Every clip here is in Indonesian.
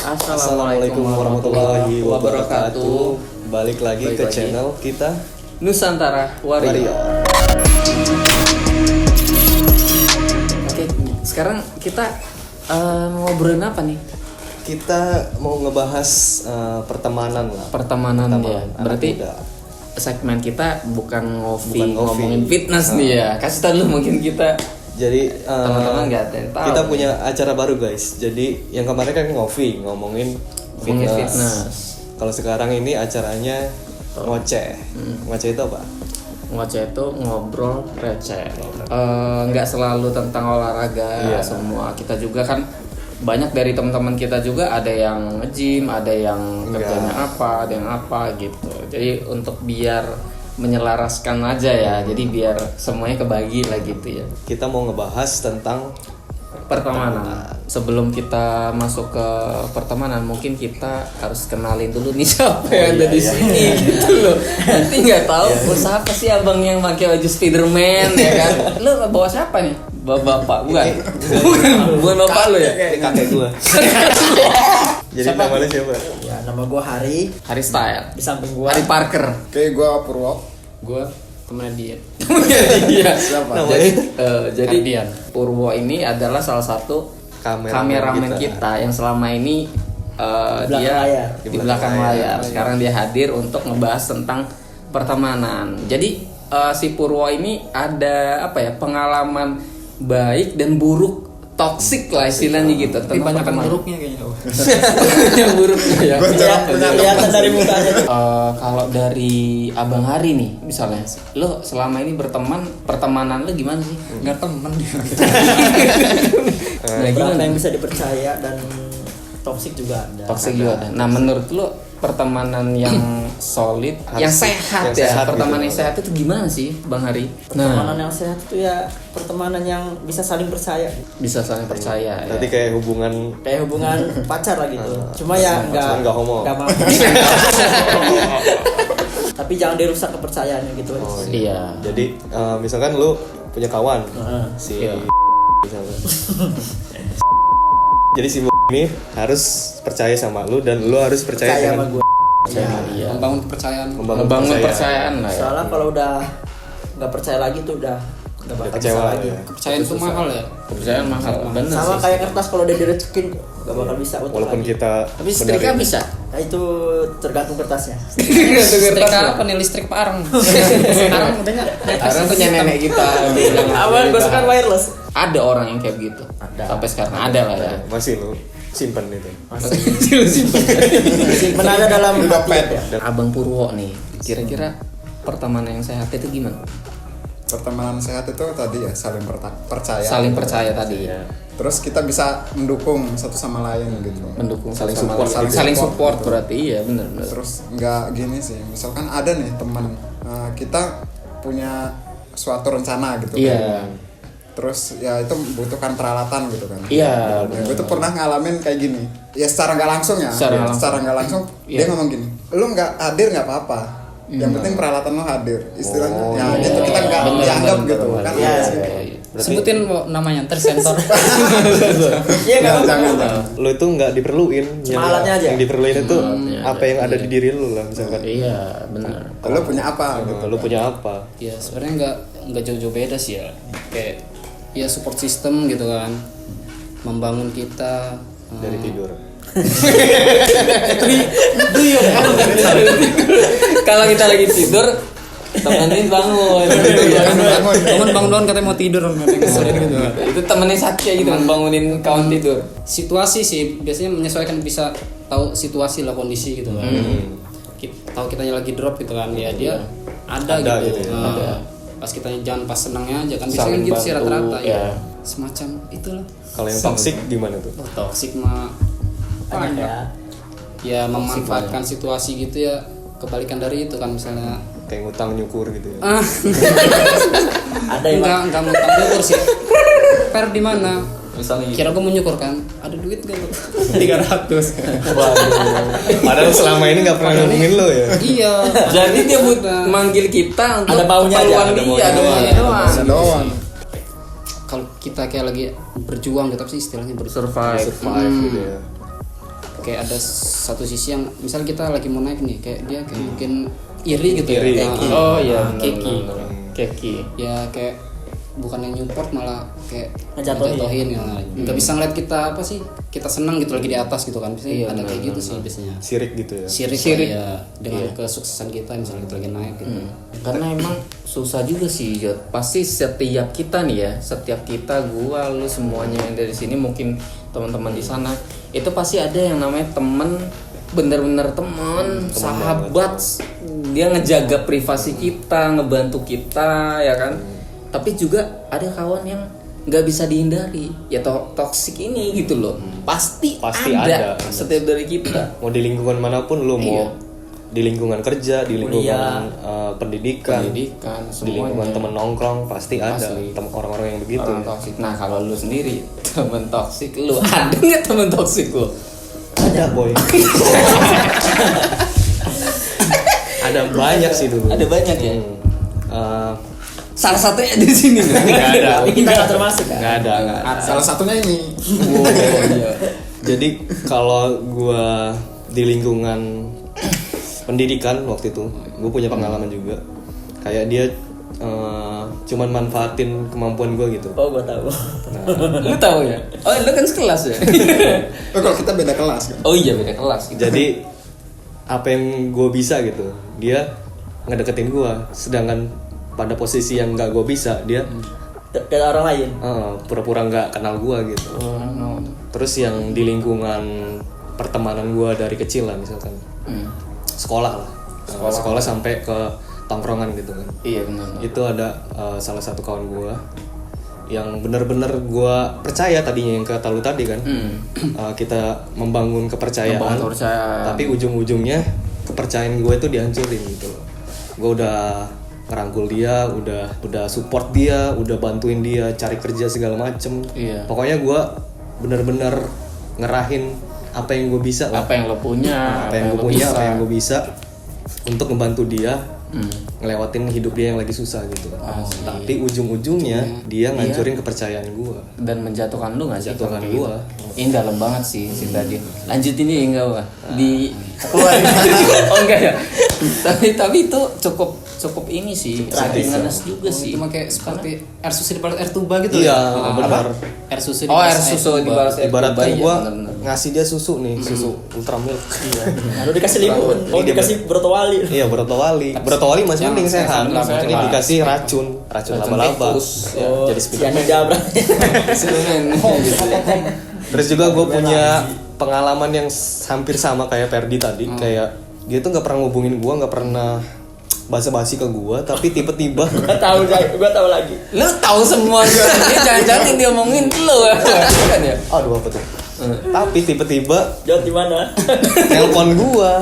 Assalamualaikum warahmatullahi wabarakatuh. Balik lagi ke channel kita Nusantara Warrior. Oke, sekarang kita ngobrolin apa nih? Kita mau ngebahas pertemanan lah. Pertemanan ya. Berarti segmen kita bukan ngomongin fitness nih ya. Kasih tahu dulu mungkin kita. Jadi teman-teman nggak ada yang tahu. Kita punya acara baru guys. Jadi yang kemarin kan ngomongin fitness. Kalau sekarang ini acaranya ngoceh. Ngoceh itu apa? Ngoceh itu ngobrol receh. Nggak selalu tentang olahraga semua. Kita juga kan banyak dari teman-teman kita juga ada yang nge-gym, ada yang kerjanya apa, ada yang apa gitu. Jadi untuk biar menyelaraskan aja ya, jadi biar semuanya kebagi lah gitu ya. Kita mau ngebahas tentang pertemanan. Sebelum kita masuk ke pertemanan, mungkin kita harus kenalin dulu nih siapa yang ada di sini gitu loh. Nanti nggak tahu siapa sih abang yang pakai baju Spiderman ya kan? Lu bawa siapa nih? Bapak bukan bapak lu ya? Kakek gua. Jadi nama lu siapa? Ya, nama gua Hari Style. Di samping gua Hari Parker. Oke, gua Purwo. Gua temennya dia. Iya. Siapa? Jadi Purwo ini adalah salah satu kameramen kita yang selama ini di belakang layar. Sekarang dia hadir untuk ngebahas tentang pertemanan. Jadi si Purwo ini ada pengalaman baik dan buruk, toksik lah istilahnya gitu. Tapi banyak buruknya kayaknya. Yang buruknya ya. kelihatan dari mukanya. Kalau dari Abang Hari nih misalnya, lo selama ini pertemanan lo gimana sih? Enggak temen dia. Berapa yang bisa dipercaya dan toksik juga ada. Toksik juga ada. Nah, menurut lo pertemanan yang solid, yang sehat pertemanan gitu. yang sehat itu gimana sih, Bang Hari? Pertemanan yang sehat itu ya pertemanan yang bisa saling percaya. Bisa saling percaya. Berarti ya. kayak hubungan pacar lah gitu. Cuma ya nggak homo. Nggak mau. Tapi jangan dirusak kepercayaannya gitu. Iya. Jadi misalkan lu punya kawan misalnya. Jadi si ini harus percaya sama lu dan lu harus percaya sama dengan gue. Iya. Membangun kepercayaan. Membangun kepercayaan lah ya. Soalnya kalau udah nggak percaya lagi tuh udah nggak bakal bisa kecewa lagi. ya. Kepercayaan itu mahal ya. Kepercayaan mahal. Bener Sama sih. kayak kertas kalau udah direcekin nggak bakal bisa utuh Walaupun lagi. kita Tapi setrika bisa. Nah, itu tergantung kertasnya. Listrik apa nih? Listrik parang. Sekarang udahnya. Sekarang punya nenek kita. Awal gue suka wireless. Ada orang yang kayak gitu. Sampai sekarang ada lah ya. masih lu simpen itu. Menada dalam hati. Abang Purwo nih, kira-kira pertemanan yang sehat itu gimana? Pertemanan sehat itu tadi ya saling percaya. Saling percaya tadi ya. Terus kita bisa mendukung satu sama lain gitu. Mendukung saling Sama support. lain. Saling support gitu. berarti iya benar. Terus nggak gini sih. Misalkan ada nih teman kita punya suatu rencana gitu. Iya. Kan. Terus ya itu membutuhkan peralatan gitu kan. Iya. Gue tuh pernah ngalamin kayak gini. Ya secara nggak langsung ya. Secara nggak langsung dia ngomong gini. Lu nggak hadir nggak apa-apa. Yang penting peralatan lo hadir. Istilahnya gitu kita nggak dianggap gitu kan. Iya. Sebutin namanya tersensor. Iya nggak apa-apa. Jangan. Lu itu nggak diperluin. Alatnya aja. Yang diperluin itu apa yang ada di diri lu lah misalkan. Iya benar. Lo punya apa gitu. Lu punya apa? Ya sebenarnya nggak jauh-jauh beda sih ya. Kayak ya support system gitu kan. Membangun kita Dari tidur. Kalau kita lagi tidur, temenin bangun. bangun katanya mau tidur gitu. Itu temenin Satya gitu kan, bangunin kawan tidur. Situasi sih biasanya menyesuaikan, bisa tahu situasi lah, kondisi gitu kan. Tahu kitanya lagi drop gitu kan, ya dia ada gitu. gitu ya. Nah, pas kita jangan pas senangnya aja kan, biasanya kan gitu sih rata-rata ya. Semacam itulah. Kalau yang toksik gimana tuh? Toksik mah Banyak ya. ya memanfaatkan situasi gitu ya, kebalikan dari itu kan, misalnya Kayak ngutang nyukur gitu ya. Ada yang enggak mau nyukur sih. Per di mana? Misalnya Kira gue mau nyukur kan, ada duit gak lu? 300 kan. Padahal selama ini nggak pernah ngomongin lo ya. Iya. jadi dia manggil kita untuk Ada baunya aja, keperluan ada dia, baunya ada baunya Doang. Kalau kita kayak lagi berjuang gitu, apa sih istilahnya, survive Survive gitu ya. kayak ada satu sisi yang misal kita lagi mau naik nih, kayak dia kayak mungkin iri gitu Iri. ya. Oh iya, Keki. Ya kayak bukan yang support malah kayak ngejatuhin ya. Nggak bisa ngeliat kita apa sih, kita senang gitu lagi di atas gitu kan. Biasanya ada kayak gitu sih biasanya. Sirik gitu ya. Sirik. Ya dengan kesuksesan kita misalnya kita lagi naik gitu. Karena emang susah juga sih, Jod. Pasti setiap kita nih ya, setiap kita, gua, lu semuanya yang dari sini, mungkin teman-teman di sana, itu pasti ada yang namanya temen, bener-bener temen, sahabat. Dia ngejaga privasi kita, ngebantu kita, ya kan. Tapi juga ada kawan yang nggak bisa dihindari, ya toksik ini gitu loh. Pasti ada setiap dari kita. Mau di lingkungan manapun lu mau di lingkungan kerja, di lingkungan pendidikan, di lingkungan temen nongkrong pasti ada orang-orang yang begitu. Orang toksik. Nah kalau lu sendiri temen toksik, lu ada nggak temen toksik lu? Ada boy. Ada banyak sih dulu. Ada banyak ya. Salah satunya di sini nggak ada. Tapi kita nggak termasuk kan? Nggak ada. Salah satunya ini. Jadi kalau gua di lingkungan pendidikan waktu itu, gue punya pengalaman juga. Kayak dia cuman manfaatin kemampuan gue gitu. Oh, gue tahu. Lu tahu ya? Oh, lu kan sekelas ya? Kalau kita beda kelas kan. Oh iya, beda kelas. Jadi apa yang gue bisa gitu, dia ngedeketin gue. Sedangkan pada posisi yang nggak gue bisa, dia Ke orang lain. pura-pura nggak kenal gue gitu. Terus yang di lingkungan pertemanan gue dari kecil lah misalkan, sekolah lah, sekolah sampai ke tongkrongan gitu kan. Iya benar. Itu ada salah satu kawan gue yang benar-benar gue percaya tadinya, yang kata lu tadi kan. Kita membangun kepercayaan, tapi ujung-ujungnya kepercayaan gue itu dihancurin gitu loh. Gue udah ngerangkul dia, udah support dia, udah bantuin dia cari kerja segala macem. Iya. Pokoknya gue benar-benar ngerahin apa yang gue bisa lah. Apa yang lo punya, apa yang gue bisa untuk ngebantu dia ngelewatin hidup dia yang lagi susah gitu. Tapi ujung-ujungnya dia ngancurin kepercayaan gue dan menjatuhkan lu nggak sih? Jatuhkan gue. Ini dalam banget sih si tadi. Lanjutin ya enggak Wak? Di keluar. Oh enggak ya. Tapi itu cukup ini sih. Ngenes juga sih. Cuma kayak seperti air susu di balas air tuba gitu. Iya, benar. Air susu di balas air tuba. Ibaratkan Iya, gue bener. ngasih dia susu nih, susu ultra milk. Iya. Lalu dikasih limun. Oh, dikasih brotowali. Iya, brotowali. Brotowali masih mending sehat. Ini dikasih racun laba-laba. Oh, jadi cyanida berarti. Terus juga gue punya pengalaman yang hampir sama kayak Ferdi tadi. Kayak dia tuh nggak pernah ngubungin gue, nggak pernah basa-basi ke gue, tapi tiba-tiba Gue tahu lagi. Lu tahu semua gue. Dia jangan-jangan yang dia omongin lu kan ya? aduh apa tuh. Tapi tiba-tiba Jawab di mana? nelpon gue,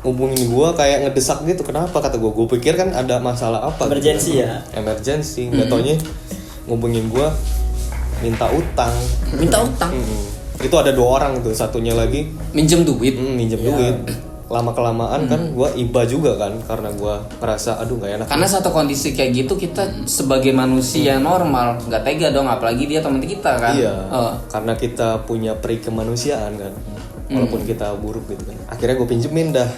ngubungin gue kayak ngedesak gitu. Kenapa kata gue? Gue pikir kan ada masalah apa? Emergency gitu. ya. Emergency. Nggak taunya ngubungin gue minta utang. Itu ada 2 orang tuh, satunya lagi Minjem duit. minjem duit. Lama-kelamaan kan gue iba juga kan, karena gue ngerasa aduh nggak enak. Karena satu kondisi kayak gitu kita sebagai manusia normal nggak tega dong, apalagi dia teman kita kan. Iya. Karena kita punya peri kemanusiaan kan, walaupun kita buruk gitu kan. Akhirnya gue pinjemin dah.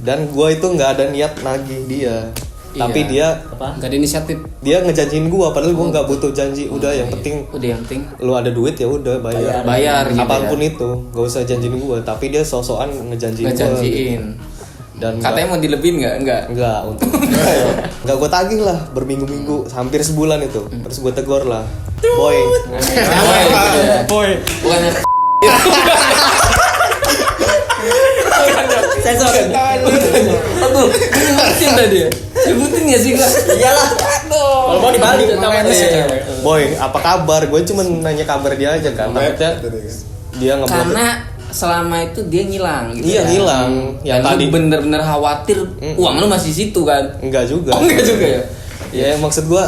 Dan gue itu nggak ada niat nagih dia. Tapi dia nggak ada inisiatif. Dia ngejanjiin gue, padahal gue nggak butuh janji. Udah yang penting lu ada duit ya udah bayar gitu apapun ya. itu, gak usah janjiin gue. Tapi dia sosokan ngejanjiin gue. Dan katanya mau dilebihin nggak? Enggak, untuk enggak gue tagih lah berminggu-minggu, hampir sebulan itu. Terus gue tegur lah, boy. Bukannya Sensor. aduh, sebutin tadi ya? Sebutin ya sih gak? Iyalah. Kalau mau dibalik namanya. Boy, apa kabar? Gue cuma nanya kabar dia aja kan. Takutnya dia ngeblok. Karena selama itu dia ngilang gitu. Iya, kan? ngilang. Yang tadi bener-bener khawatir uang lu masih situ kan? Enggak juga. Oh, enggak juga ya? Ya maksud gue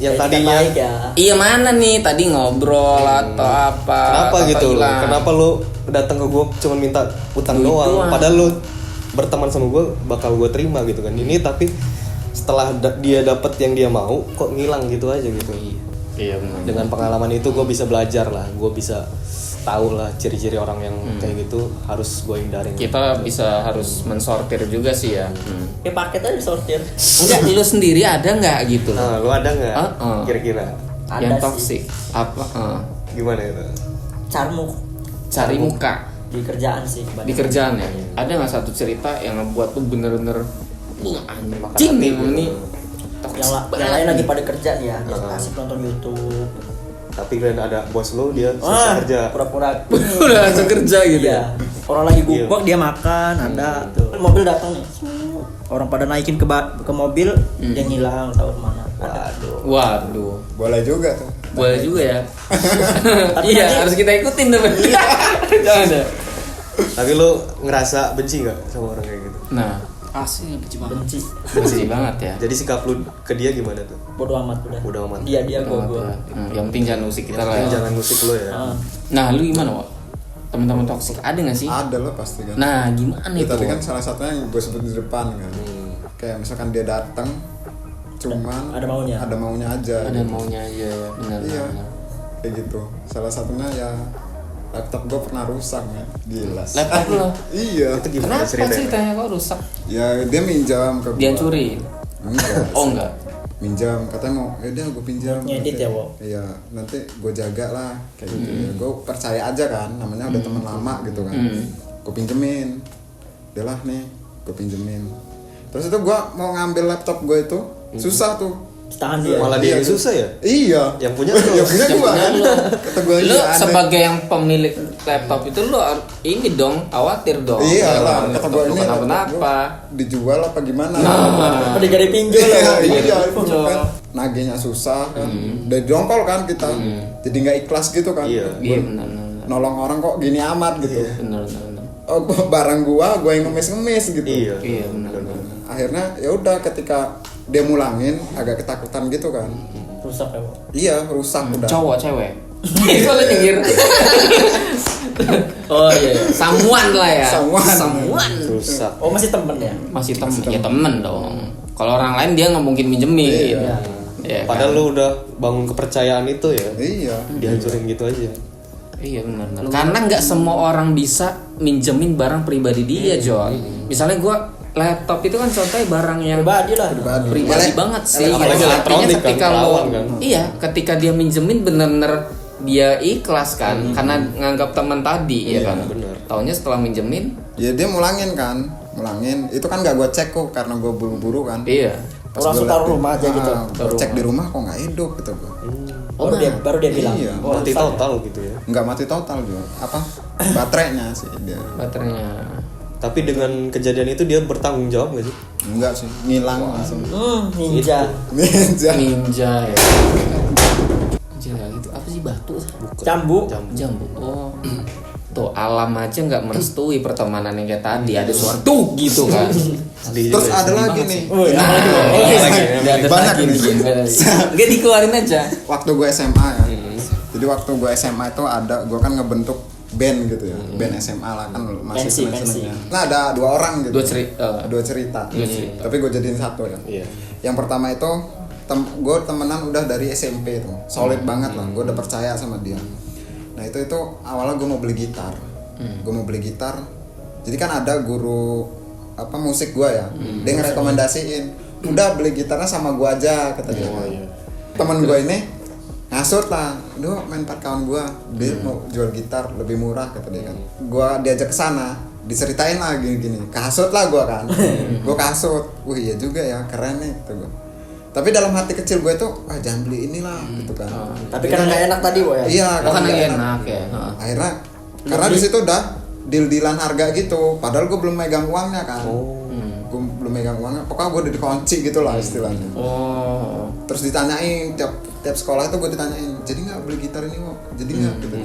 yang tadinya baik ya. Iya mana nih tadi ngobrol atau apa? kenapa gitu? Hilang. Kenapa lu datang ke gue cuma minta utang Duit doang? doang. Padahal lu berteman sama gue bakal gue terima gitu kan. Ini tapi setelah dia dapat yang dia mau kok ngilang gitu aja gitu. Iya benar. Dengan pengalaman itu gue bisa belajar lah, gue bisa tahu lah ciri-ciri orang yang kayak gitu, harus gue hindarin. Kita bisa harus mensortir juga sih ya. Ya paket aja sortir. Enggak, lu sendiri ada nggak gitu? Nah, lu ada nggak kira-kira yang Ada toksik? Apa? gimana itu? Cari muka di kerjaan sih. di kerjaan ya. Ada nggak satu cerita yang ngebuat tuh bener-bener Makan anjing hati nih gitu. ini Yang lain lagi pada kerja nih ya, dia asik nonton YouTube. Tapi kan ada bos lu, dia selesai kerja. Pura-pura udah langsung kerja gitu Iya. Orang lagi gubuk dia makan, ada tuh. Mobil datang nih. Orang pada naikin ke mobil, dia ngilang tahu kemana. Waduh, Boleh juga tuh. boleh juga ya. Tapi Iya, nanti- harus kita ikutin tapi. Jangan ya. Tapi lu ngerasa benci nggak sama orang kayak gitu? Nah, Asli benci banget. benci banget ya. Jadi sikap lu ke dia gimana tuh? Bodo amat udah. Bodo amat. Dia gua. Yang penting jangan musik kita lah. Yang Ya. jangan musik lu ya. Nah, lu gimana, Wak? Teman-teman toksik ada nggak sih? Ada lah pasti kan. Nah, gimana Ya, itu? tadi kan salah satunya yang gue sebut di depan kan. Kayak misalkan dia datang cuman Ada maunya. Ada maunya aja. Ada gitu. maunya aja ya, benar. Iya. benar. Kayak gitu. Salah satunya ya laptop gue pernah rusak ya. Gila. Laptop lo? Iya. Itu gimana Kenapa ceritanya? ceritanya kok rusak? Ya dia minjam ke Dia gua. curi? Enggak. Oh enggak. Minjam, katanya mau yaudah gue pinjam. Ngedit nanti- ya, Wo? Iya, nanti gue jaga lah kayak gitu. Ya, gue percaya aja kan, namanya udah teman lama gitu kan. Gue pinjemin. Udah lah nih, gue pinjemin. Terus itu gue mau ngambil laptop gue itu susah tuh. Tahan dia. Malah dia yang Iya, susah ya? Iya. Yang punya lu. Yang punya gue kan. Kata gue Lu iya, aneh. sebagai yang pemilik laptop itu lu ini dong khawatir dong. Iya lah, kata gue ini kenapa? dijual apa gimana? Apa dia jadi pinjol Iya, lah. iya, kan nagihnya susah kan, udah jongkol kan kita, jadi nggak ikhlas gitu kan, Iya. Iya benar benar. nolong orang kok gini amat gitu, Benar benar. oh barang gua yang ngemis gitu, Iya. Iya benar benar. akhirnya ya udah ketika dia mulangin agak ketakutan gitu kan, Rusak ya, Wo. iya rusak udah, Cowok cewek. Kalau nyengir. Oh iya, samuan lah ya. Samuan. Rusak. Oh, masih temen ya? Masih temen, ya temen dong. Kalau orang lain dia nggak mungkin minjemin. Iya. Iya, Padahal kan? lu udah bangun kepercayaan itu ya. iya, Dihancurin gitu aja. Iya benar. Karena nggak semua orang bisa minjemin barang pribadi dia, John. Misalnya gua laptop itu kan contohnya barang yang Pribadi lah. pribadi banget sih. Apalagi Artinya elektronik kan, ketika lo, rawan kan. iya, ketika dia minjemin bener-bener dia ikhlas kan, karena nganggap teman tadi, ya kan. bener. Taunya setelah minjemin, ya dia mulangin itu kan nggak gua cek kok karena gua buru-buru kan, iya. Langsung taruh rumah aja gitu. gua cek di rumah kok nggak hidup gitu gua, Baru dia bilang. Iya. Oh, Mati rusak. total gitu ya. nggak mati total juga, apa baterainya sih dia, Baterainya. Tapi dengan kejadian itu dia bertanggung jawab gak sih? enggak sih, ngilang langsung, Ninja. ninja. Ninja ya. Ninja gitu. Apa sih batu? Cambu. Jambu. Oh. Tuh alam aja nggak merestui pertemanan yang kayak tadi, ada suara tuh gitu kan. Terus ada lagi nih, Oh, ya. Ada banyak lagi nih. Nggak dikeluarin aja. Waktu gue SMA ya, jadi waktu gue SMA itu ada, gue kan ngebentuk band gitu ya, band SMA lah kan masih Pensi, seneng-senengnya. Nah ada 2 orang gitu, Dua cerita. Dua cerita. Tapi gue jadiin satu ya. Iya. Yang pertama itu gue temenan udah dari SMP tuh, solid banget lah, gue udah percaya sama dia. Nah itu awalnya gue mau beli gitar, jadi kan ada guru apa musik gue ya, dia ngerekomendasiin, udah beli gitarnya sama gue aja kata dia. Temen gue ini ngasut lah, duh main 4 kawan gue, dia mau jual gitar lebih murah kata dia kan. Gue diajak ke sana, diceritain lah gini-gini, kasut lah gue kan, gue kasut, wah iya juga ya keren nih kata gue. Tapi dalam hati kecil gue tuh, jangan beli inilah gitu kan. Tapi karena nggak enak tadi, Wo ya. Iya, Karena nggak enak ya. Akhirnya karena di situ udah deal-dealan harga gitu. Padahal gue belum megang uangnya kan. Gue belum megang uangnya. Pokoknya gue udah dikunci gitu lah istilahnya. Oh. Terus ditanyain tiap sekolah itu gue ditanyain, jadi nggak beli gitar ini kok? Jadi nggak gitu.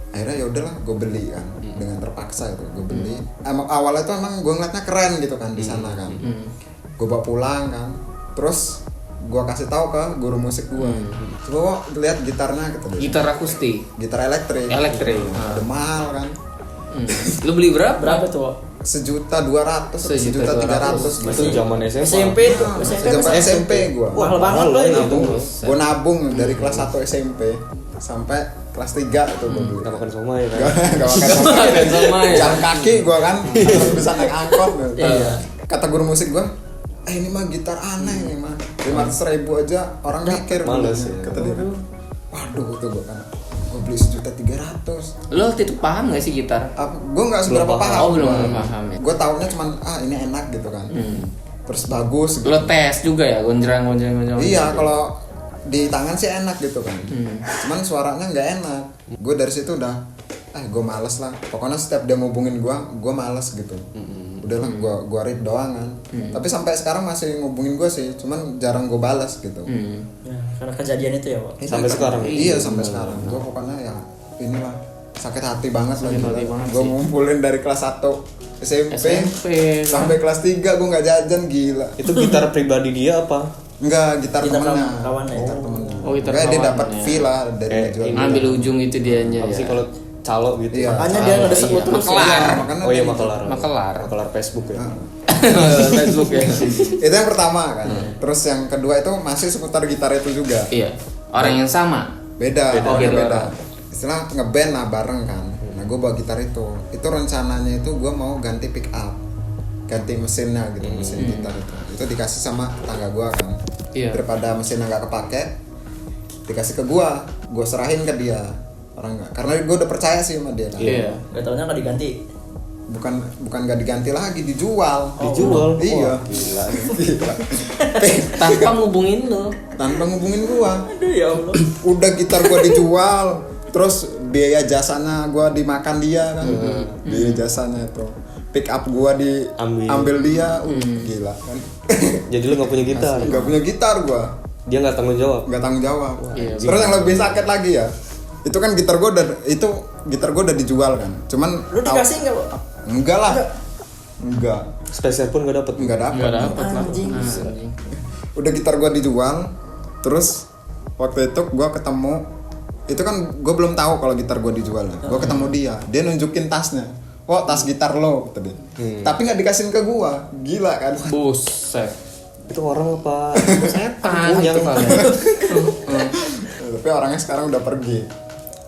Akhirnya ya udahlah, gue beli kan. Dengan terpaksa itu gue beli. Emang awalnya tuh emang gue ngeliatnya keren gitu kan di sana kan. Gue bawa pulang kan. Terus gue kasih tahu ke guru musik gue, coba lihat gitarnya gitu. Gitar akustik. Gitar elektrik. Ada mahal kan. Lu beli berapa? Berapa tuh, Wo? 1.200.000, 1.300.000 Itu zaman SMA. SMP tuh. Zaman SMP gue. Mahal banget loh itu. Gue nabung dari kelas 1 SMP sampai kelas 3 itu gue beli. Gak makan somai kan? Gak makan somai. Jalan kaki gue kan, harus bisa naik angkot. Kata guru musik gue, ini mah gitar aneh nih mah, 500.000 aja orang mikir. Males ya. Kata dia, waduh itu gue kan, gue beli 1.300.000. Lo waktu itu paham gak sih gitar? Gue nggak seberapa paham. Oh belum paham ya. Gue taunya cuman ini enak gitu kan. Terus bagus. Gitu. Lo tes juga ya, gonjreng. Iya, kalau di tangan sih enak gitu kan. Cuman suaranya nggak enak. Gue dari situ udah, gue males lah. Pokoknya setiap dia ngubungin gue males gitu. Udahlah, gue read doang kan. Tapi sampai sekarang masih ngubungin gue sih, cuman jarang gue balas gitu. Ya, karena kejadian itu ya, Pak. Sampai sekarang. Iya, sampai sekarang. Gue pokoknya ya inilah sakit hati banget lah. Gue ngumpulin dari kelas 1 SMP sampai kelas 3 gue nggak jajan, gila. Itu gitar pribadi dia apa? Enggak, gitar temennya. Kawannya. Gitar temennya. Oh, gitar Kayak dia kawannya. dapat fee lah dari jual. Ambil ujung itu dianya. Apa sih kalau calo gitu? Iya. Makanya dia ngedesek lu terus. Makanya Oh iya, dia- Makelar Facebook ya. Facebook ya. Itu yang pertama kan. Terus yang kedua itu masih seputar gitar itu juga. Iya. Orang yang sama. Beda. Beda. Beda. Istilah ngeband lah bareng kan. Nah, gue bawa gitar itu. Itu rencananya itu gue mau ganti pick up. Ganti mesinnya gitu, mesin gitar itu. Itu dikasih sama tetangga gue kan. Iya. Daripada mesinnya nggak kepake, dikasih ke gue serahin ke dia. Orang nggak, karena gue udah percaya sih sama dia kan. Iya. Gak taunya nggak diganti. Bukan nggak diganti lagi, dijual. Dijual? Iya. Wah, gila. Gila. Tanpa ngubungin lo. Tanpa ngubungin gua. Aduh ya Allah. Udah gitar gua dijual, terus biaya jasanya gua dimakan dia kan. Biaya jasanya itu. Pick up gua diambil dia. Gila kan. Jadi lu gak punya gitar? Nggak punya gitar gua. Dia gak tanggung jawab? Nggak tanggung jawab. Iya, Terus yang lebih sakit lagi ya, itu kan gitar gua udah dijual kan. Cuman Lu dikasih nggak, Pak? enggak lah. Enggak. Spesial pun gak dapet? Enggak dapat. Anjing. Udah gitar gua dijual, terus waktu itu gua ketemu, itu kan gua belum tahu kalau gitar gua dijual. Gua ketemu dia nunjukin tasnya. Oh, tas gitar lo tadi. Tapi nggak dikasihin ke gua, gila kan? Buset. Itu orang apa? Setan yang itu kali. Tapi orangnya sekarang udah pergi,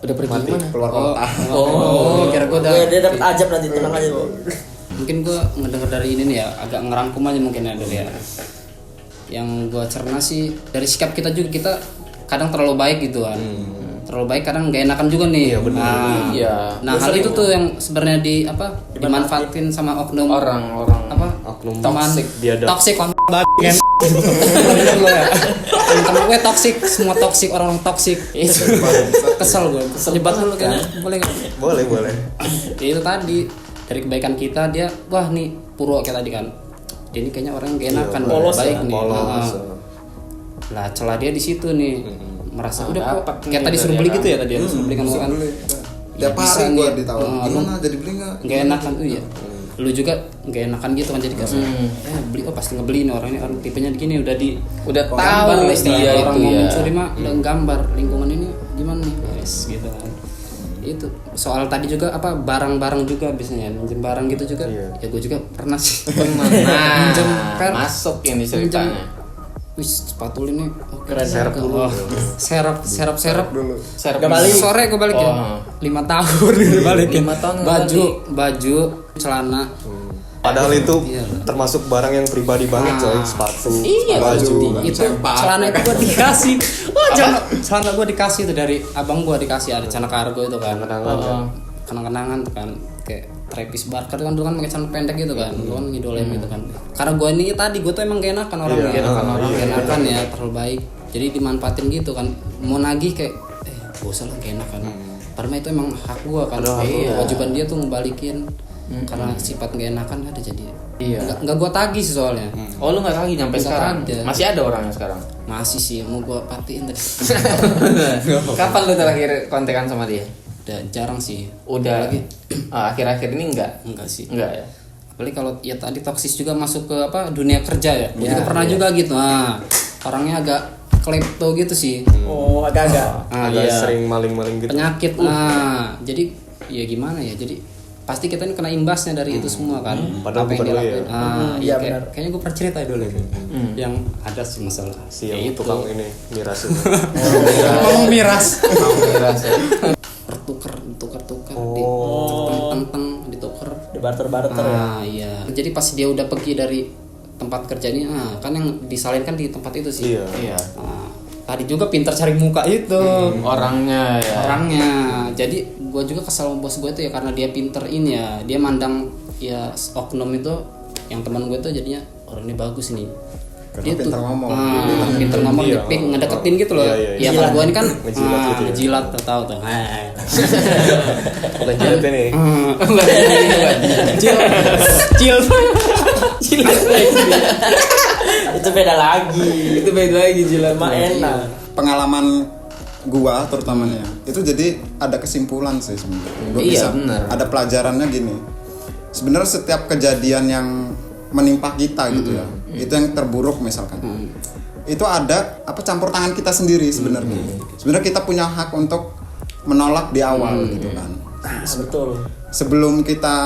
Udah pergi mana? keluar kota. Oh, kira gue udah. Dia dapat ajab nanti, tenang aja, Pak. Mungkin gue ngedenger dari ini nih ya, agak ngerangkum aja mungkin ya dulu ya. Yang gue cerna sih dari sikap kita juga, kita kadang terlalu baik gitu kan. Terlalu baik kadang gak enakan juga nih. Iya, bener. Iya. Nah, hal itu tuh yang sebenarnya dimanfaatin sama oknum Orang-orang apa? Oknum Teman toxic, biadab. toxic kan. Temen gue toxic, semua toxic, orang toxic. Kesel gue. Nyebat dulu kayaknya. Boleh enggak? Boleh. Ya itu tadi dari kebaikan kita dia, wah nih Purwo kayak tadi kan. Dia ini kayaknya orang yang gak enakan, polos baik ya, nih. Polos. Lah celah dia di situ nih. Merasa udah kok dapat kayak nih tadi suruh dari beli dia gitu ya tadi ya, suruh beli kan Bisa kan. beli. Ya, Tiap bisa hari gua nih. ditawarin, gimana jadi beli nggak? Gak enakan tuh ya. Lu juga gak enakan gitu kan, jadi kasih beli, oh pasti ngebeli nih orang ini, orang tipenya gini udah tahu gambar lah istilahnya. dia Orang itu mau ya. mencuri mah udah gambar lingkungan ini gimana nih guys gitu kan. Itu soal tadi juga apa barang-barang juga biasanya minjem barang gitu juga. Iya. Ya gue juga pernah sih. Nah, Minjem per masuk yang ceritanya. wis sepatu ini Keren. Serep dulu. serap Dulu. Serep Gak balik. sore gue balikin Oh. 5 tahun gitu balikin 5 tahun baju celana. Padahal itu Iya. termasuk barang yang pribadi banget coy, sepatu, Iya, baju. Itu celana itu gue dikasih. Wah, celana gue dikasih tuh dari abang gue, dikasih ada celana kargo itu kan. Kenang-kenangan tuh kan, kayak Travis Barker kan dulu kan pakai celana pendek gitu kan, gue kan ngidolain gitu kan. Karena gue ini tadi gue tuh emang gak enakan orangnya, gak enakan ya, terlalu baik. Jadi dimanfaatin gitu kan, mau nagih kayak bosan gak enakan. Padahal itu emang hak gue kan, kewajiban dia tuh ngebalikin. Karena sifat gak enakan ada jadi. Iya. Nggak gue tagih sih soalnya. Oh, lu nggak lagi nyampe Nggak sekarang? ada. Masih ada orangnya sekarang? Masih sih, mau gue patiin tadi. Kapan lu terakhir kontekan sama dia? Udah jarang sih. Udah lagi akhir-akhir ini enggak sih. enggak ya. Apalagi kalau ya tadi toksis juga masuk ke apa dunia kerja ya. Gue juga pernah juga gitu. Nah, orangnya agak klepto gitu sih. Oh, agak-agak. Agak sering maling-maling gitu. Penyakit. Nah, jadi ya gimana ya? Jadi pasti kita ini kena imbasnya dari itu semua kan. Padahal apa yang bukan dia lu ya. lakuin. Iya, Kayak, benar. kayaknya gue pernah cerita dulu yang ada sih masalah. Si Ya yang itu. tukang ini miras itu. Ngomong miras. Kamu ngerasa tuker Oh. ditukar Di barter ya. Iya, jadi pas dia udah pergi dari tempat kerjanya, kan yang disalinkan di tempat itu sih. Iya. Nah, tadi juga pintar cari muka itu Orangnya. Jadi gue juga kesal sama bos gue itu ya, karena dia pinter ini ya, dia mandang ya oknum itu yang teman gue tuh jadinya orang ini bagus nih. Karena Dia pintar ngomong. pinter ngomong, Iya. ngedeketin gitu loh. Iya. Ya kalau gue ini kan Ngejilat gitu ya. jilat tahu tuh. Bukan jilat ini. Jilat. Itu beda lagi. Itu beda lagi jilat. Cuma enak. Pengalaman gua terutamanya itu jadi ada kesimpulan sih sebenarnya. Gua Iya, bisa benar. ada pelajarannya gini. Sebenarnya setiap kejadian yang menimpa kita gitu ya, itu yang terburuk misalkan, itu ada campur tangan kita sendiri sebenarnya. Sebenarnya kita punya hak untuk menolak di awal gitu kan. Betul. Sebelum kita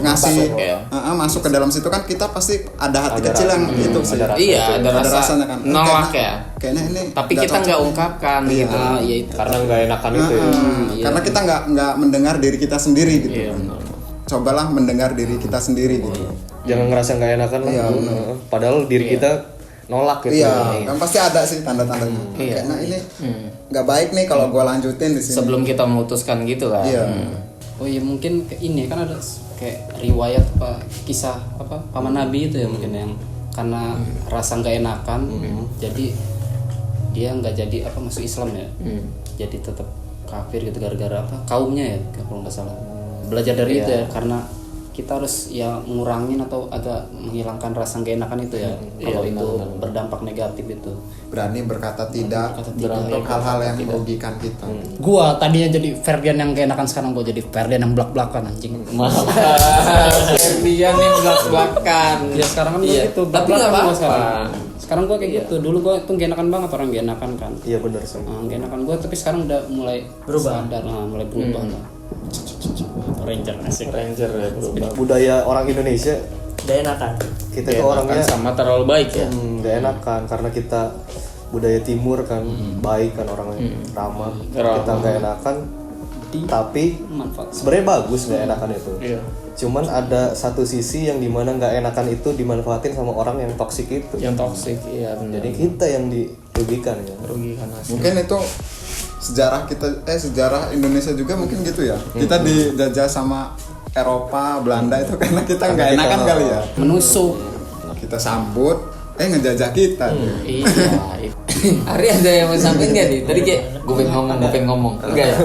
ngasih ya. masuk ke dalam situ kan kita pasti ada hati kecil yang itu sih. Iya, ada rasanya kan. nolak ya. Kayaknya ini Tapi nggak kita cocok. nggak ungkapkan Iya. gitu. Iya itu. Karena nggak enakan itu ya. Karena kita nggak mendengar diri kita sendiri gitu. Iya, benar. Cobalah mendengar diri kita sendiri gitu. Jangan ngerasa nggak enakan lah. Iya, benar. Padahal diri kita nolak gitu. Iya, kan pasti ada sih tanda-tandanya. Iya. Kayaknya ini nggak baik nih kalau gua lanjutin di sini. Sebelum kita memutuskan gitu kan. Iya. Oh iya, mungkin ini kan ada kayak riwayat kisah paman Nabi itu ya, mungkin yang karena rasa nggak enakan, jadi dia nggak jadi masuk Islam ya, jadi tetap kafir gitu gara-gara kaumnya ya kalau nggak salah. Belajar dari itu ya, karena kita harus ya ngurangin atau agak menghilangkan rasa nggak enakan itu ya, kalau itu berdampak negatif itu. Berani berkata tidak Berani untuk hal-hal yang merugikan kita. Gua tadinya jadi Ferdian yang gak enakan, sekarang gua jadi Ferdian yang belak-belakan anjing. Ferdian yang belak-belakan. Ya sekarang kan Iya. gitu. Tapi nggak belak-belakan gua apa-apa. sekarang. Sekarang gua kayak gitu. Dulu gua tuh gak enakan banget, orang gak enakan kan. Iya benar sih. Gak enakan gua, tapi sekarang udah mulai Berubah. sadar, mulai berubah lah. Ranger asik. Ranger ya berubah. Budaya orang Indonesia Udah enakan. kita tuh orangnya sama terlalu baik ya. nggak enakan karena kita budaya timur kan baik kan orangnya ramah. Kita nggak enakan tapi Manfaat. sebenarnya bagus nggak enakan itu. Iya. Cuman ada satu sisi yang dimana nggak enakan itu dimanfaatin sama orang yang toksik itu. Yang toksik, iya benar. Jadi kita yang dirugikan ya. Merugikan asli. Mungkin itu sejarah Indonesia juga mungkin gitu ya. Kita dijajah sama Eropa, Belanda itu karena kita nggak Karena enakan kita kali ya. Menusuk. Kita sambut, ngejajah kita. Iya. Ari ada yang mau sampaikan nggak nih? Tadi kayak gue pengen ngomong. Enggak ya?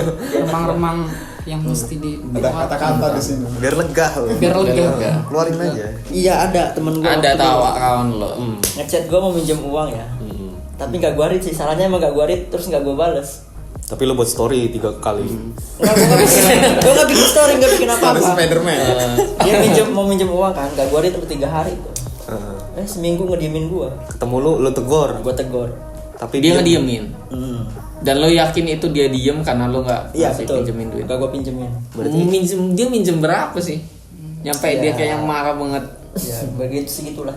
Remang-remang yang mesti Ada kata-kata di sini. Biar lega loh. Biar lega. Keluarin aja. Iya ada temen gue. Ada tawa kawan lo. Ngechat gue mau minjem uang ya. Tapi nggak gue read sih. Salahnya emang nggak gue read terus nggak gue bales. Tapi lo buat story 3 kali. Nggak, gue nggak bikin story, nggak bikin apa-apa. Spiderman. Dia mau minjem uang kan, nggak gue read sampai 3 hari tuh. Seminggu ngediemin gue. Ketemu lo tegur. Gue tegur. Tapi Dia ngediemin. Dan lo yakin itu dia diem karena lo nggak Iya kasih betul. pinjemin duit. Gak gue pinjemin. Dia minjem berapa sih? Nyampe dia kayak yang marah banget. Ya begitu segitulah.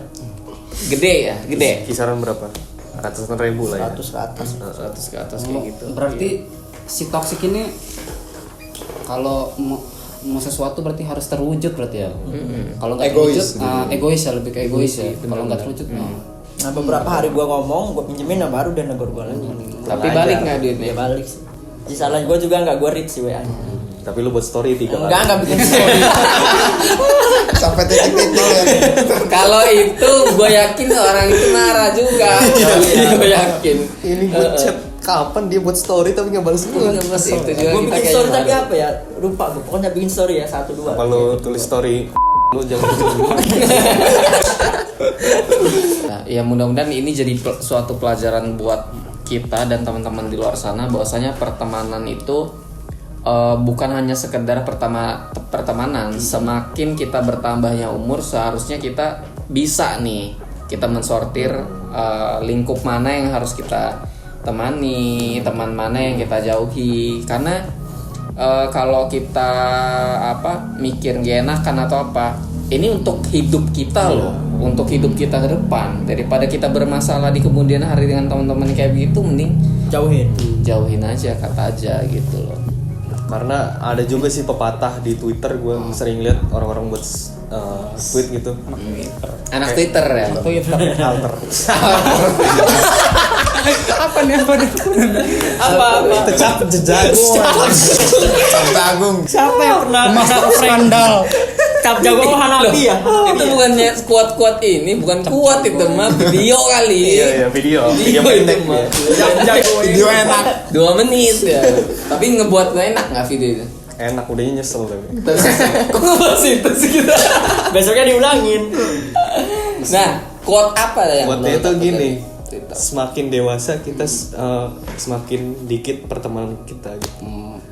Gede ya, gede. Kisaran berapa? Ratusan ribu lah ya. 100 ke atas. 100 ke atas kayak gitu. Berarti si toksik ini kalau mau sesuatu berarti harus terwujud berarti ya. Kalau nggak Egois. terwujud, egois ya, lebih ke egois ya. Kalau nggak terwujud, Nah beberapa hari gue ngomong, gue pinjemin, nah baru dia negor gue lagi. Tapi balik nggak duitnya? Dia balik sih. Di salah gue juga nggak gue read sih WA-nya. Tapi lo buat story 3 kali. Enggak bikin story. Sampai titik-titik ya. Kalau itu gue yakin orang itu marah juga. Gue yakin. Ini gue chat kapan dia buat story tapi nggak balas gue. Itu juga Gue kita bikin kayak story tapi marah. apa ya? Lupa gue. Pokoknya bikin story ya 1 2. Apa lo tulis story lo jangan Nah, ya mudah-mudahan ini jadi suatu pelajaran buat kita dan teman-teman di luar sana bahwasanya pertemanan itu bukan hanya sekedar pertemanan. Semakin kita bertambahnya umur, seharusnya kita bisa nih kita mensortir lingkup mana yang harus kita temani, teman mana yang kita jauhi. Karena kalau kita mikir gak enakan atau apa, ini untuk hidup kita loh, untuk hidup kita ke depan. Daripada kita bermasalah di kemudian hari dengan teman-teman kayak begitu, mending Jauhin. jauhin aja, kata aja gitu loh. Karena ada juga sih pepatah di Twitter, gue sering lihat orang-orang buat tweet gitu. Anak Twitter ya. Twitter. Alter. Apa nih? Apa? Cap jagung. Siapa yang pernah Skandal. Cap jago Hanafi ya? Itu bukannya kuat ini, bukan kuat itu mah video kali. Iya, video pendek mah. video enak 2 menit ya. Tapi ngebuat gak enak nggak video itu? enak, udahnya nyesel tapi. Kok ngebahas itu sih kita? Besoknya diulangin. Nah, quote apa yang Buat lo itu dapet gini, dari Twitter? semakin dewasa kita semakin dikit pertemanan kita gitu.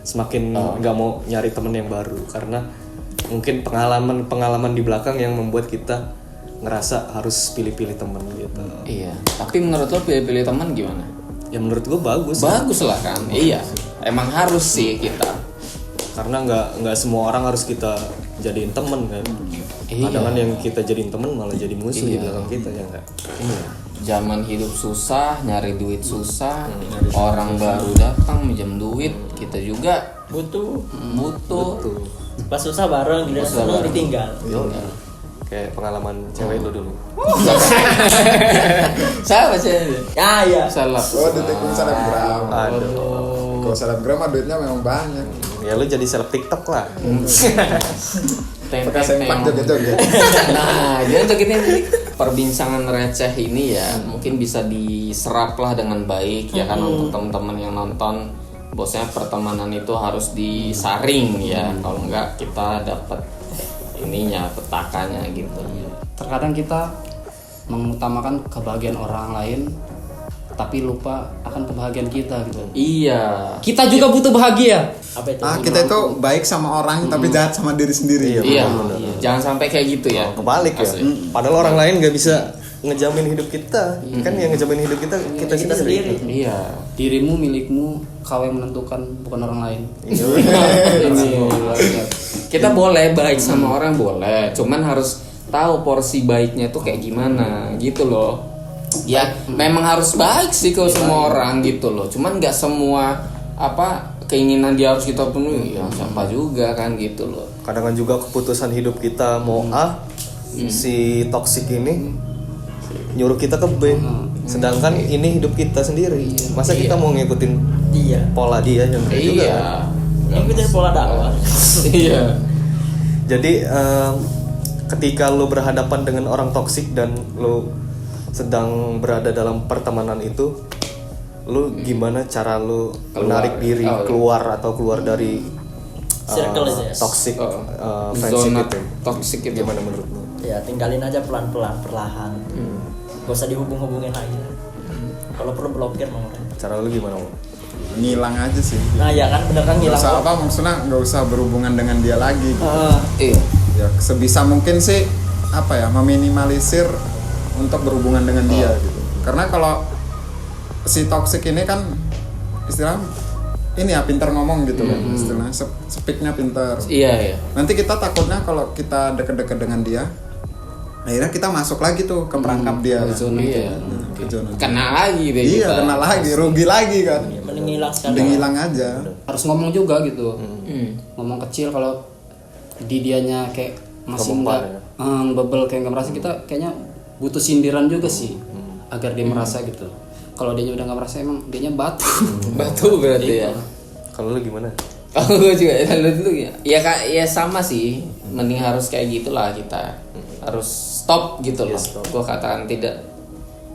Semakin nggak mau nyari temen yang baru karena mungkin pengalaman di belakang yang membuat kita ngerasa harus pilih-pilih temen gitu. Iya. Tapi menurut lo pilih-pilih teman gimana? Ya menurut gue bagus. Bagus lah kan. Iya. Emang harus sih kita. Karena nggak semua orang harus kita jadiin temen kan. Iya. Kadang kan yang kita jadiin temen malah jadi musuh di Iya. belakang kita ya nggak. Iya. Zaman hidup susah, nyari duit susah, orang baru datang minjem duit, kita juga Butuh. butuh. Pas susah bareng, giliran Susah seneng bareng. ditinggal. Kayak pengalaman cewek lu dulu. Siapa sih? Ya ya. Salah. oh ditikung selebgram Aduh. kalau selebgram mah duitnya memang banyak Ya lu jadi seleb TikTok lah. pakai sempak joget-joget Nah, jadi untuk ini perbincangan receh ini ya mungkin bisa diserap lah dengan baik ya kan untuk teman-teman yang nonton. Bosnya pertemanan itu harus disaring ya, kalau enggak kita dapat ininya petakannya gitu. Terkadang kita mengutamakan kebahagiaan orang lain tapi lupa akan kebahagiaan kita gitu. Iya. Kita juga butuh bahagia. Apa itu? kita itu baik sama orang tapi jahat sama diri sendiri Iya. Jangan sampai kayak gitu ya. Kebalik ya. Padahal orang lain nggak bisa ngejamin hidup kita. Kan yang ngejamin hidup kita sendiri. Iya. Dirimu milikmu, kau yang menentukan, bukan orang lain. Kita boleh baik sama orang boleh, cuman harus tahu porsi baiknya tuh kayak gimana gitu loh. Ya memang harus baik sih ke semua orang gitu loh, cuman nggak semua keinginan dia harus kita penuhi, ya siapa juga kan gitu loh. Kadang kan juga keputusan hidup kita mau A, si toksik ini nyuruh kita ke B. Sedangkan ini hidup kita sendiri. Masa kita mau ngikutin Iya. pola dia yang juga. Iya. Ngikutin pola dakwah. Iya. Jadi ketika lu berhadapan dengan orang toksik dan lu sedang berada dalam pertemanan itu, lu gimana cara lu menarik diri keluar dari Circle itu ya. toxic friendship Zona itu? toxic itu Gimana menurut lu? Ya tinggalin aja pelan-pelan, perlahan. Gak usah dihubung-hubungin lagi. Kalau perlu blokir mau orang. Cara lu gimana, Mo? ngilang aja sih Nah ya kan bener kan nggak ngilang. usah maksudnya nggak usah berhubungan dengan dia lagi gitu. Iya. Ya sebisa mungkin sih meminimalisir untuk berhubungan dengan dia gitu. Karena kalau si toxic ini kan istilah ini ya pintar ngomong gitu kan, istilah speaknya pintar. Iya. Nanti kita takutnya kalau kita deket-deket dengan dia, akhirnya kita masuk lagi tuh ke perangkap dia. Iya. Ke zona. Kena lagi deh Iya, kita. kena lagi, rugi lagi kan. Mending ngilang sekali. Mending hilang aja. Harus ngomong juga gitu. Ngomong kecil kalau di dianya kayak masih Kebempar enggak bebel kayak nggak merasa, kita kayaknya butuh sindiran juga sih agar dia merasa gitu. Kalau dia udah nggak merasa, emang dianya batu. Batu berarti ya. Kalau lu gimana? Oh, gue juga dulu ya. Ya Kak, ya sama sih. Mending harus kayak gitulah kita. Harus stop gitu loh. Gue katakan tidak.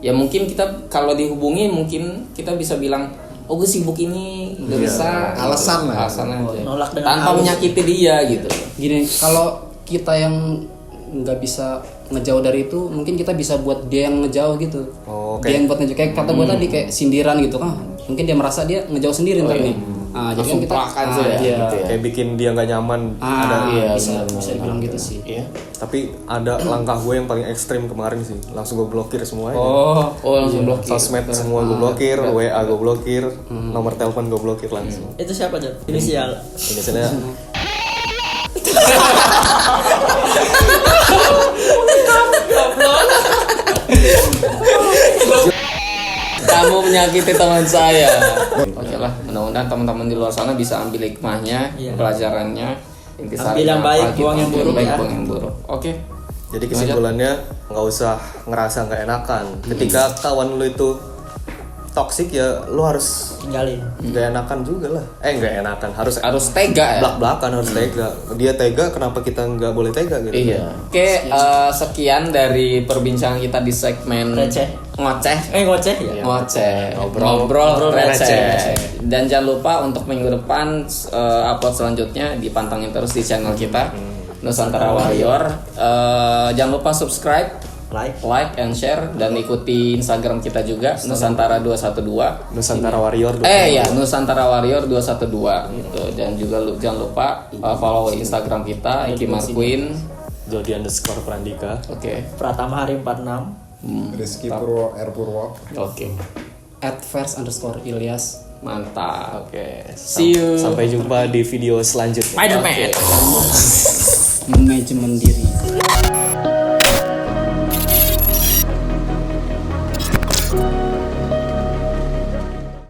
Ya mungkin kita kalau dihubungi mungkin kita bisa bilang, "Oh, gue sibuk ini, nggak bisa." Alasan lah. Alasan aja. Nolak dengan Tanpa halus. menyakiti dia gitu. Gini, kalau kita yang nggak bisa ngejauh dari itu, mungkin kita bisa buat dia yang ngejauh gitu. Oh, Dia yang buat ngejauh, kayak kata gue tadi kayak sindiran gitu kan. Mungkin dia merasa dia ngejauh sendiri ntar nih. Nah, jadi kan Langsung kita pelakan aja ya, iya. gitu ya. Kayak bikin dia nggak nyaman. iya, bisa benar. dibilang gitu sih. Iya. Tapi ada langkah gue yang paling ekstrim kemarin sih. Langsung gue blokir semuanya. Oh, langsung blokir. Sosmed semua gue blokir, WA gue blokir, nomor telepon gue blokir langsung. Itu siapa Jod? Inisial. Ini saya Kamu menyakiti teman saya. Oke lah, mudah-mudahan teman-teman di luar sana bisa ambil hikmahnya, pelajarannya. Ambil yang baik, buang yang buruk ya. Buang yang buruk. Oke. Jadi kesimpulannya nggak usah ngerasa nggak enakan. Ketika kawan lu itu toksik ya lu harus tinggalin. Nggak enakan juga lah. Nggak enakan, harus tega ya. Belak-belakan harus tega. Dia tega, kenapa kita nggak boleh tega gitu? Iya. Oke, sekian dari perbincangan kita di segmen ngoceh ya. Ngoceh. Ngobrol receh. Dan jangan lupa untuk minggu depan upload selanjutnya dipantengin terus di channel kita Nusantara Warrior. Jangan lupa subscribe, like and share, dan ikuti Instagram kita juga Nusantara 212. Nusantara Warrior 212. Nusantara Warrior 212 gitu. Dan juga jangan lupa follow Instagram kita Iki Marquin, Jody_Prandika. Oke. Pratama Hari 46. Rizky Purwo R Purwo. Oke. @vers_Ilyas. Mantap. Oke. See you. Sampai jumpa di video selanjutnya. Spider-Man. Manajemen diri.